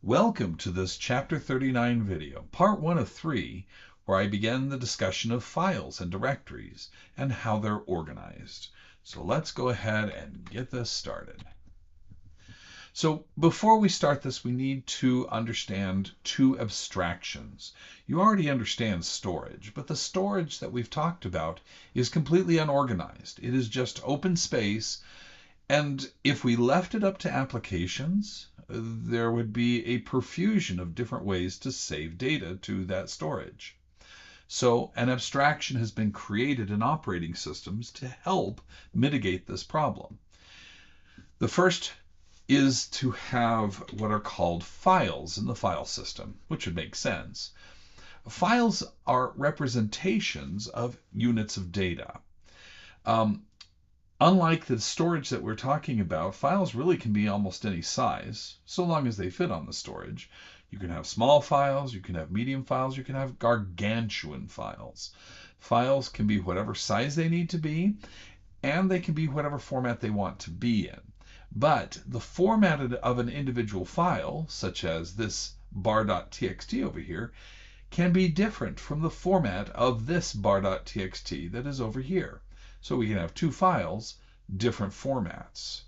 Welcome to this Chapter 39 video, part 1 of 3, where I begin the discussion of files and directories and how they're organized. So let's go ahead and get this started. So before we start this, we need to understand two abstractions. You already understand storage, but the storage that we've talked about is completely unorganized. It is just open space. And if we left it up to applications, there would be a profusion of different ways to save data to that storage. So an abstraction has been created in operating systems to help mitigate this problem. The first is to have what are called files in the file system, which would make sense. Files are representations of units of data. Unlike the storage that we're talking about, files really can be almost any size, so long as they fit on the storage. You can have small files, you can have medium files, you can have gargantuan files. Files can be whatever size they need to be, and they can be whatever format they want to be in. But the format of an individual file, such as this bar.txt over here, can be different from the format of this bar.txt that is over here. So we can have two files, different formats.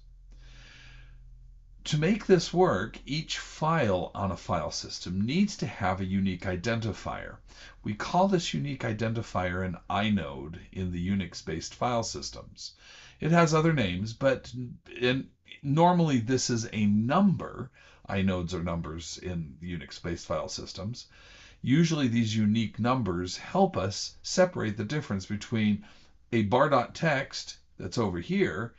To make this work, each file on a file system needs to have a unique identifier. We call this unique identifier an inode in the Unix-based file systems. It has other names, but normally this is a number. Inodes are numbers in Unix-based file systems. Usually these unique numbers help us separate the difference between a bar.txt that's over here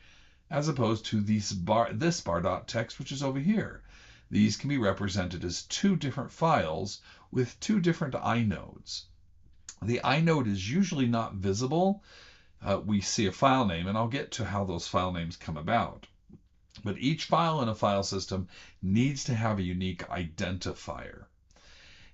as opposed to this bar.txt which is over here. These can be represented as two different files with two different inodes. The inode is usually not visible. We see a file name, and I'll get to how those file names come about. But each file in a file system needs to have a unique identifier.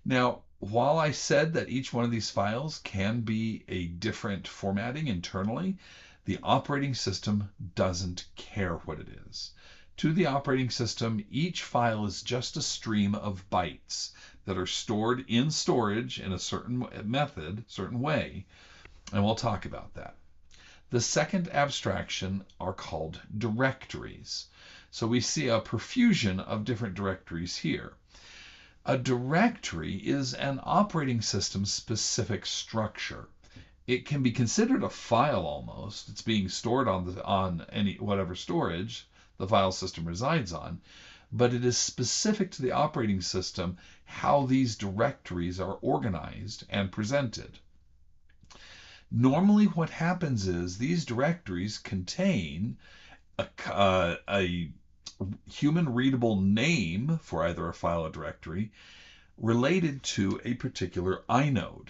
Now, while I said that each one of these files can be a different formatting internally, the operating system doesn't care what it is. To the operating system, each file is just a stream of bytes that are stored in storage in a certain method, certain way, and we'll talk about that. The second abstraction are called directories. So we see a profusion of different directories here. A directory is an operating system specific structure. It can be considered a file almost. It's being stored on any whatever storage the file system resides on, but it is specific to the operating system how these directories are organized and presented. Normally what happens is these directories contain a human readable name for either a file or directory related to a particular inode.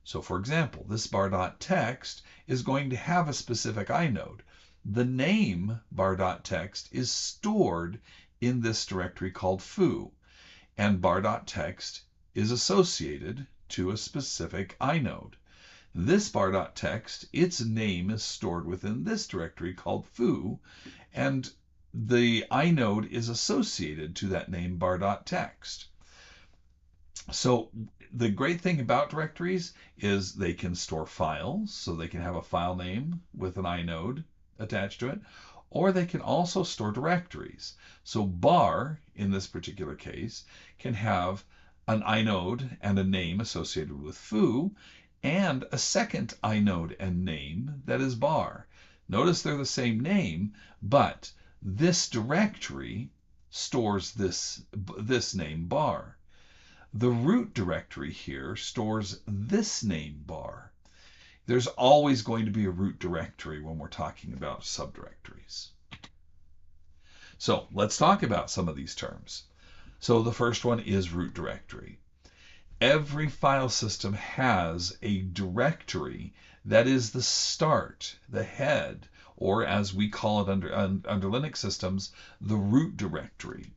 So for example, this bar.txt is going to have a specific inode. The name bar.txt is stored in this directory called foo, and bar.txt is associated to a specific inode. This bar.txt, its name is stored within this directory called foo, and the inode is associated to that name bar.txt. So the great thing about directories is they can store files, so they can have a file name with an inode attached to it, or they can also store directories. So bar, in this particular case, can have an inode and a name associated with foo, and a second inode and name that is bar. Notice they're the same name, but this directory stores this name bar. The root directory here stores this name bar. There's always going to be a root directory when we're talking about subdirectories. So let's talk about some of these terms. So the first one is root directory. Every file system has a directory that is the start, the head, or as we call it under Linux systems, the root directory.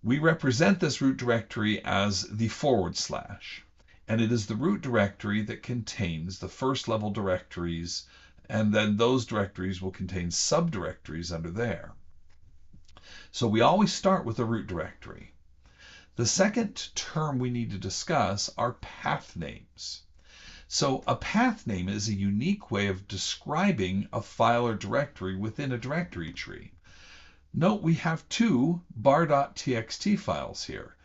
We represent this root directory as the /, and it is the root directory that contains the first level directories, and then those directories will contain subdirectories under there. So we always start with the root directory. The second term we need to discuss are path names. So a path name is a unique way of describing a file or directory within a directory tree. Note we have two bar.txt files here,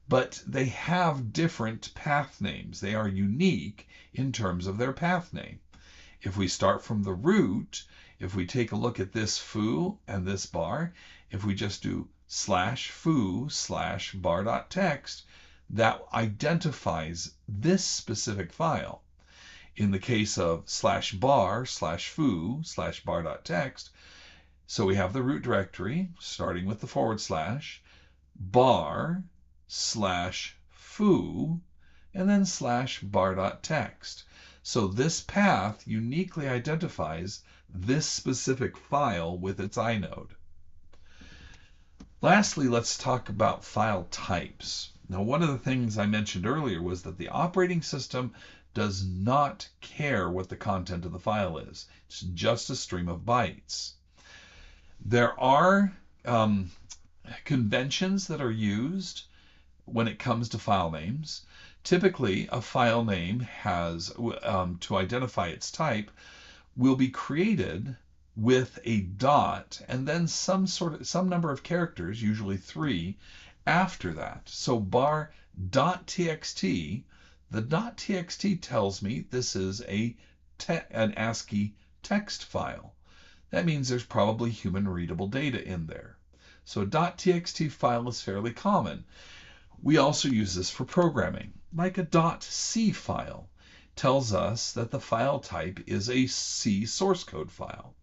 but they have different path names. They are unique in terms of their path name. If we start from the root, if we take a look at this foo and this bar, if we just do /foo/bar.txt, that identifies this specific file. In the case of /bar/foo/bar.txt, so we have the root directory starting with the /bar/foo and then /bar.txt. So this path uniquely identifies this specific file with its inode. Lastly, let's talk about file types. Now, one of the things I mentioned earlier was that the operating system does not care what the content of the file is. It's just a stream of bytes. There are conventions that are used when it comes to file names. Typically, a file name has, to identify its type, will be created with a dot and then some number of characters, usually 3, after that. So bar.txt, the .txt tells me this is an ASCII text file. That means there's probably human readable data in there. So a .txt file is fairly common. We also use this for programming, like a .c file tells us that the file type is a C source code file.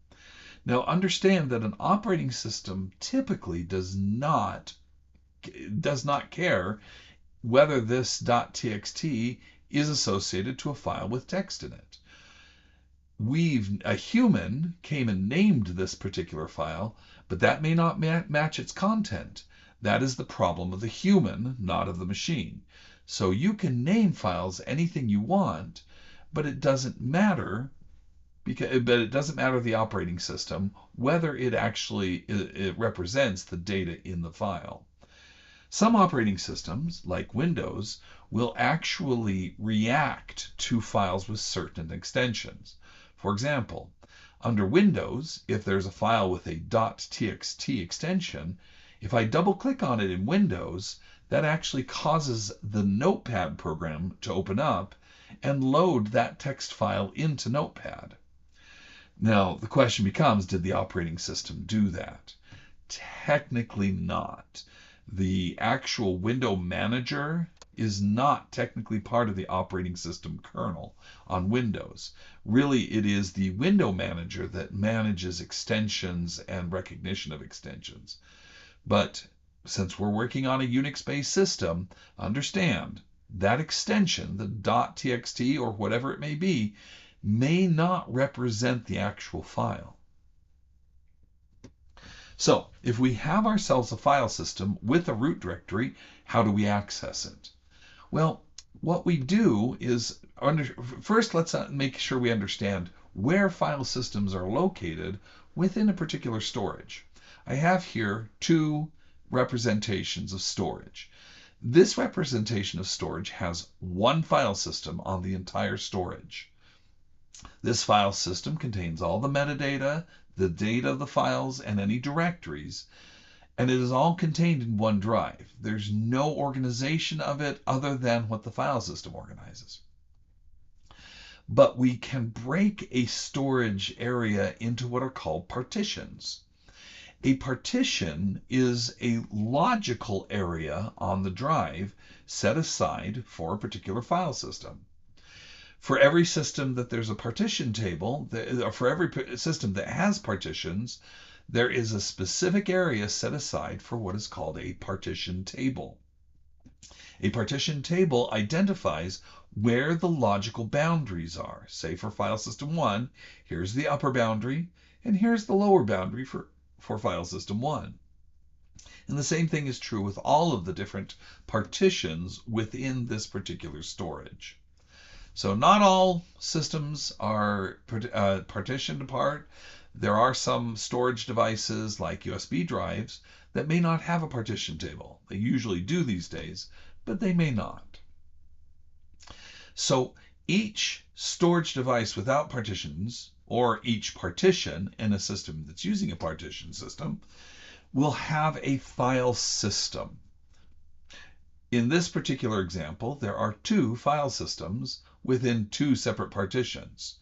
Now understand that an operating system typically does not care whether this .txt is associated to a file with text in it. A human came and named this particular file, but that may not match its content. That is the problem of the human, not of the machine. So you can name files anything you want, but it doesn't matter the operating system whether it actually represents the data in the file. Some operating systems, like Windows, will actually react to files with certain extensions. For example, under Windows, if there's a file with a .txt extension, if I double-click on it in Windows, that actually causes the Notepad program to open up and load that text file into Notepad. Now, the question becomes, did the operating system do that? Technically not. The actual window manager is not technically part of the operating system kernel on Windows. Really, it is the window manager that manages extensions and recognition of extensions. But since we're working on a Unix-based system, understand that extension, the .txt or whatever it may not represent the actual file. So if we have ourselves a file system with a root directory, how do we access it? Well, what we do is, first let's make sure we understand where file systems are located within a particular storage. I have here two representations of storage. This representation of storage has one file system on the entire storage. This file system contains all the metadata, the data of the files, and any directories, and it is all contained in one drive. There's no organization of it other than what the file system organizes. But we can break a storage area into what are called partitions. A partition is a logical area on the drive set aside for a particular file system. For every system that there's a partition table, or for every system that has partitions, there is a specific area set aside for what is called a partition table. A partition table identifies where the logical boundaries are. Say for file system 1, here's the upper boundary, and here's the lower boundary for file system 1. And the same thing is true with all of the different partitions within this particular storage. So not all systems are partitioned apart. There are some storage devices like USB drives that may not have a partition table. They usually do these days, but they may not. So each storage device without partitions, or each partition in a system that's using a partition system, will have a file system. In this particular example, there are two file systems within two separate partitions.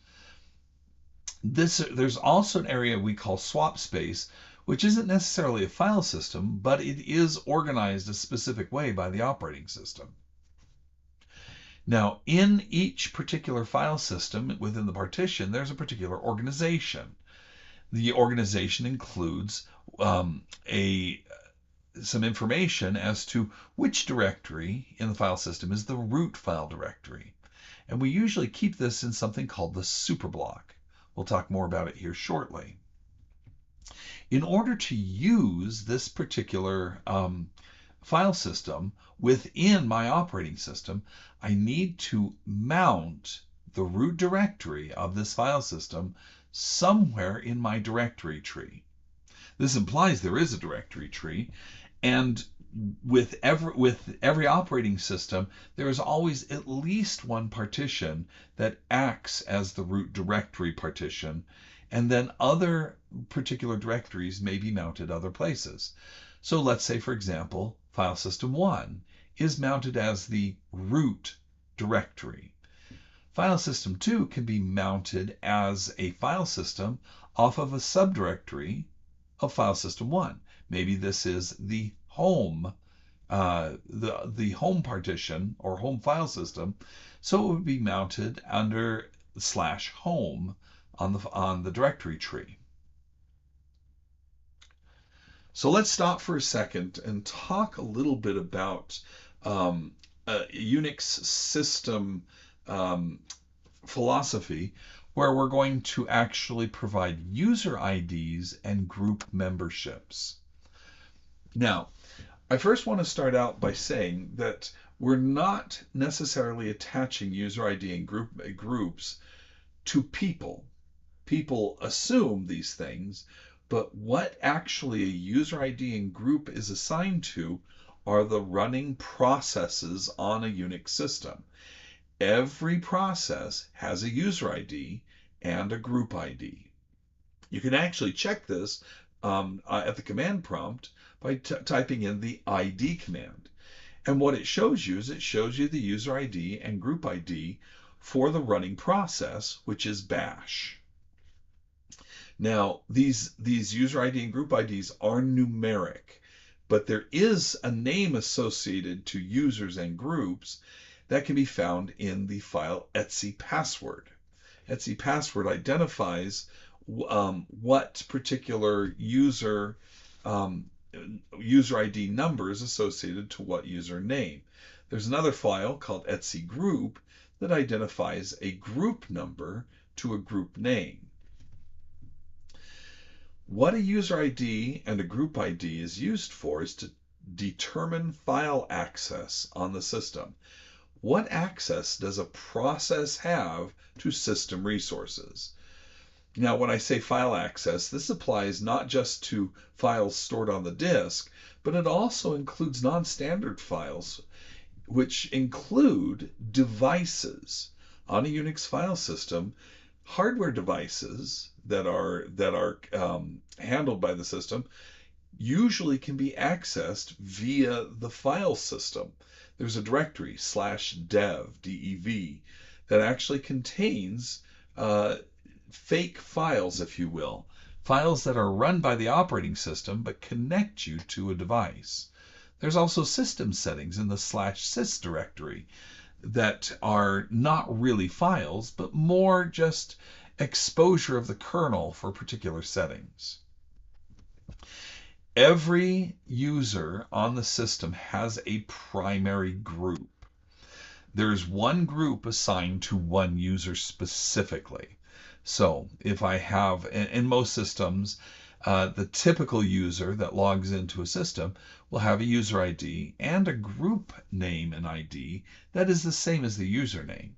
There's also an area we call swap space, which isn't necessarily a file system, but it is organized a specific way by the operating system. Now, in each particular file system within the partition, there's a particular organization. The organization includes some information as to which directory in the file system is the root file directory. And we usually keep this in something called the superblock. We'll talk more about it here shortly. In order to use this particular file system within my operating system, I need to mount the root directory of this file system somewhere in my directory tree. This implies there is a directory tree, and with every operating system, there is always at least one partition that acts as the root directory partition, and then other particular directories may be mounted other places. So let's say, for example, file system 1 is mounted as the root directory. File system 2 can be mounted as a file system off of a subdirectory of file system 1. Maybe this is the home, the home partition or home file system, so it would be mounted under /home on the directory tree. So let's stop for a second and talk a little bit about Unix system philosophy, where we're going to actually provide user IDs and group memberships. Now, I first want to start out by saying that we're not necessarily attaching user ID and groups to people. People assume these things, but what actually a user ID and group is assigned to are the running processes on a Unix system. Every process has a user ID and a group ID. You can actually check this at the command prompt by typing in the ID command. And what it shows you is it shows you the user ID and group ID for the running process, which is bash. Now, these user ID and group IDs are numeric, but there is a name associated to users and groups that can be found in the file etc password. Etc password identifies what particular user ID number is associated to what user name. There's another file called etc group that identifies a group number to a group name. What a user ID and a group ID is used for is to determine file access on the system. What access does a process have to system resources? Now, when I say file access, this applies not just to files stored on the disk, but it also includes non-standard files, which include devices on a Unix file system. Hardware devices that are handled by the system usually can be accessed via the file system. There's a directory /dev, DEV, that actually contains fake files, if you will, files that are run by the operating system but connect you to a device. There's also system settings in the /sys directory that are not really files, but more just exposure of the kernel for particular settings. Every user on the system has a primary group. There's one group assigned to one user specifically. So if I have, in most systems, the typical user that logs into a system will have a user ID and a group name and ID that is the same as the username.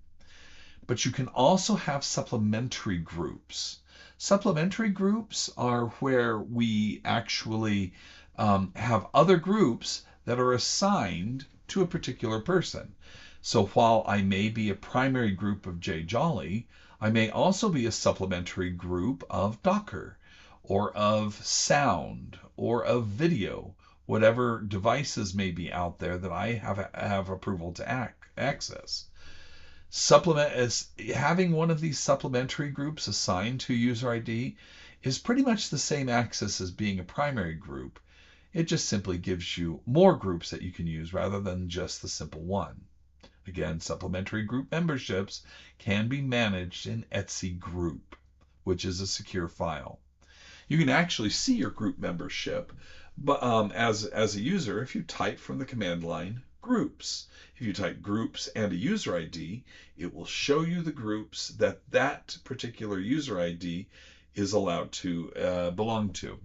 But you can also have supplementary groups. Supplementary groups are where we actually have other groups that are assigned to a particular person. So while I may be a primary group of J Jolly, I may also be a supplementary group of Docker, or of sound, or of video, whatever devices may be out there that I have approval to access. Having one of these supplementary groups assigned to user ID is pretty much the same access as being a primary group. It just simply gives you more groups that you can use rather than just the simple one. Again, supplementary group memberships can be managed in etc group, which is a secure file. You can actually see your group membership as a user if you type from the command line groups. If you type groups and a user ID, it will show you the groups that particular user ID is allowed to belong to.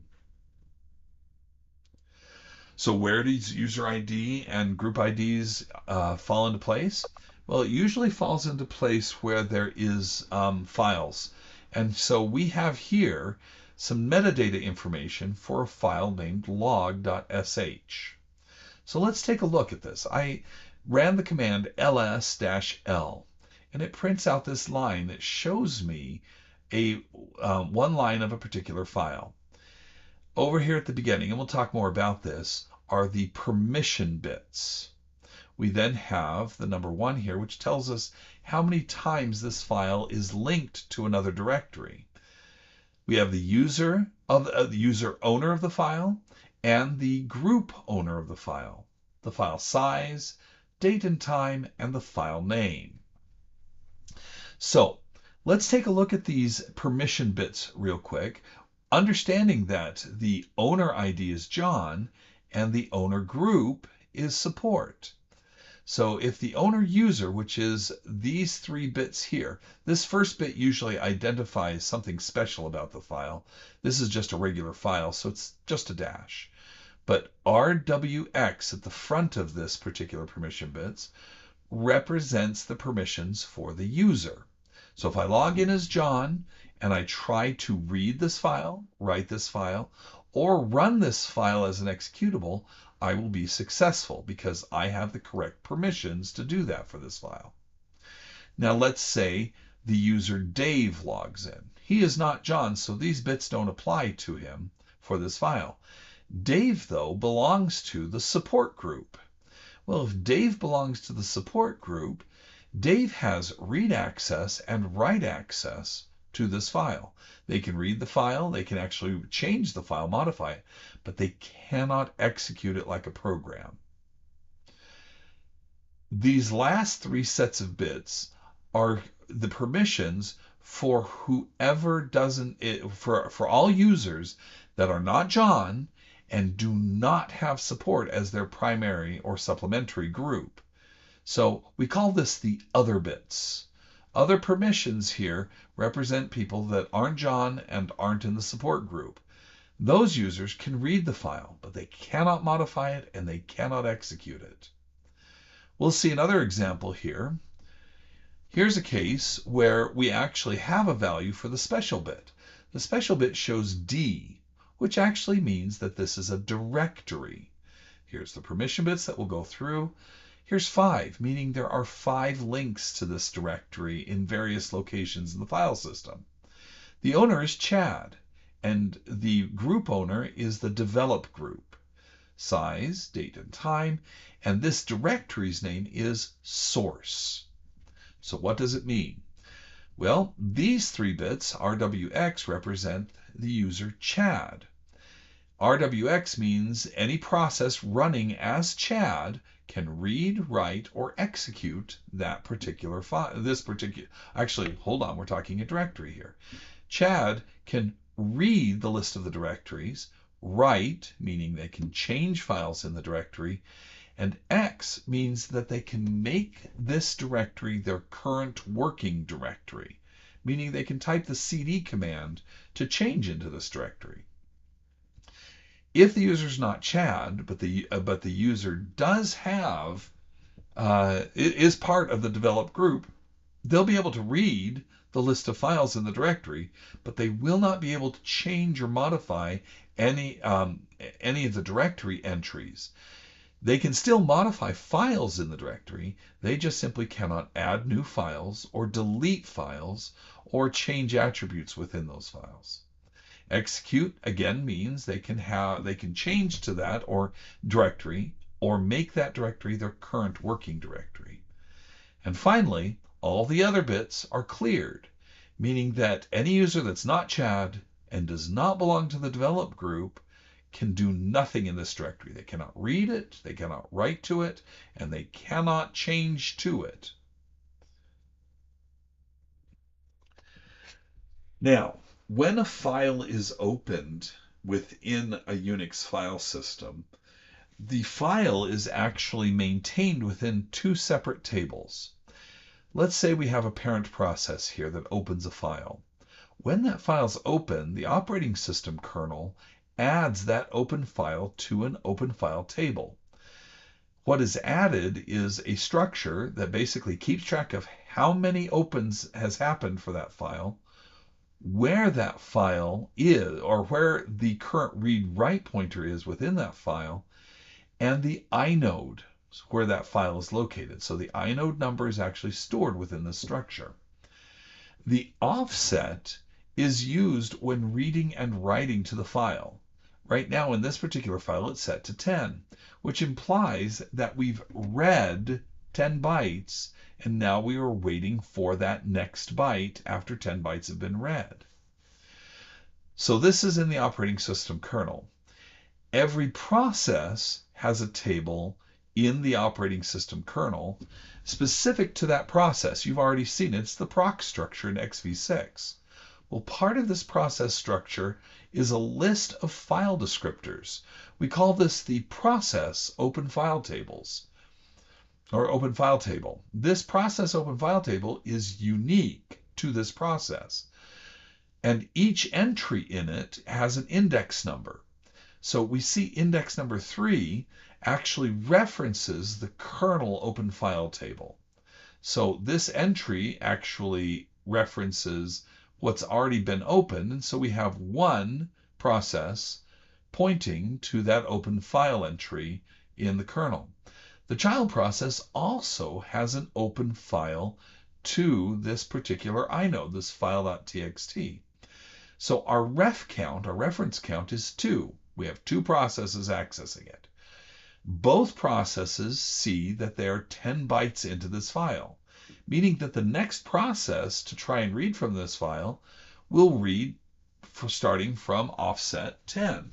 So where does user ID and group IDs fall into place? Well, it usually falls into place where there is files. And so we have here some metadata information for a file named log.sh. So let's take a look at this. I ran the command ls-l, and it prints out this line that shows me one line of a particular file. Over here at the beginning, and we'll talk more about this, are the permission bits. We then have the number 1 here, which tells us how many times this file is linked to another directory. We have the user owner of the file and the group owner of the file size, date and time, and the file name. So let's take a look at these permission bits real quick, understanding that the owner ID is John and the owner group is support. So if the owner user, which is these 3 bits here, this first bit usually identifies something special about the file. This is just a regular file, so it's just a dash. But RWX at the front of this particular permission bits represents the permissions for the user. So if I log in as John and I try to read this file, write this file, or run this file as an executable, I will be successful because I have the correct permissions to do that for this file. Now let's say the user Dave logs in. He is not John, so these bits don't apply to him for this file. Dave, though, belongs to the support group. Well, if Dave belongs to the support group, Dave has read access and write access to this file. They can read the file, they can actually change the file, modify it, but they cannot execute it like a program. These last 3 sets of bits are the permissions for whoever for all users that are not John and do not have support as their primary or supplementary group. So we call this the other bits. Other permissions here represent people that aren't John and aren't in the support group. Those users can read the file, but they cannot modify it and they cannot execute it. We'll see another example here. Here's a case where we actually have a value for the special bit. The special bit shows D, which actually means that this is a directory. Here's the permission bits that we'll go through. Here's 5, meaning there are 5 links to this directory in various locations in the file system. The owner is Chad, and the group owner is the develop group. Size, date, and time, and this directory's name is source. So what does it mean? Well, these 3 bits, RWX, represent the user Chad. RWX means any process running as Chad can read, write, or execute that particular file. Actually, hold on, we're talking a directory here. Chad can read the list of the directories, write, meaning they can change files in the directory, and X means that they can make this directory their current working directory, meaning they can type the cd command to change into this directory. If the user is not Chad, but the user does have is part of the develop group, they'll be able to read the list of files in the directory, but they will not be able to change or modify any um, any of the directory entries. They can still modify files in the directory. They just simply cannot add new files or delete files or change attributes within those files. Execute again means they can change to that or directory or make that directory their current working directory. And finally, all the other bits are cleared, meaning that any user that's not Chad and does not belong to the develop group can do nothing in this directory. They cannot read it, they cannot write to it, and they cannot change to it. Now, when a file is opened within a Unix file system, the file is actually maintained within two separate tables. Let's say we have a parent process here that opens a file. When that file's open, the operating system kernel adds that open file to an open file table. What is added is a structure that basically keeps track of how many opens has happened for that file, where that file is, or where the current read-write pointer is within that file, and the inode, where that file is located. So the inode number is actually stored within the structure. The offset is used when reading and writing to the file. Right now in this particular file it's set to 10, which implies that we've read 10 bytes and now we are waiting for that next byte after 10 bytes have been read. So this is in the operating system kernel. Every process has a table in the operating system kernel specific to that process. You've already seen it. It's the proc structure in XV6. Well, part of this process structure is a list of file descriptors. We call this the process open file tables, or open file table. This process open file table is unique to this process, and each entry in it has an index number. So we see index number 3 actually references the kernel open file table. So this entry actually references what's already been opened, and so we have one process pointing to that open file entry in the kernel. The child process also has an open file to this particular inode, this file.txt. So our ref count, our reference count, is 2. We have 2 processes accessing it. Both processes see that they are 10 bytes into this file, meaning that the next process to try and read from this file will read starting from offset 10.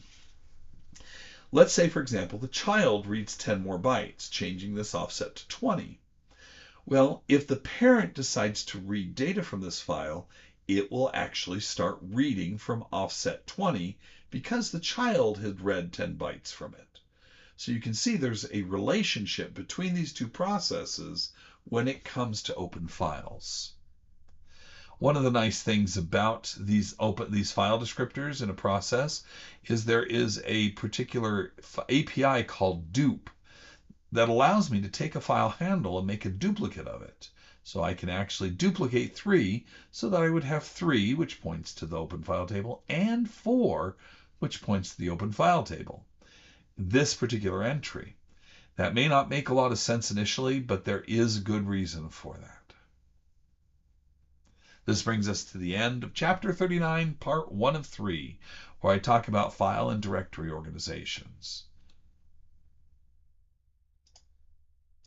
Let's say, for example, the child reads 10 more bytes, changing this offset to 20. Well, if the parent decides to read data from this file, it will actually start reading from offset 20 because the child had read 10 bytes from it. So you can see there's a relationship between these two processes when it comes to open files. One of the nice things about these file descriptors in a process is there is a particular API called dupe that allows me to take a file handle and make a duplicate of it. So I can actually duplicate 3 so that I would have 3, which points to the open file table, and 4, which points to the open file table. This particular entry. That may not make a lot of sense initially, but there is a good reason for that. This brings us to the end of Chapter 39, Part 1 of 3, where I talk about file and directory organizations.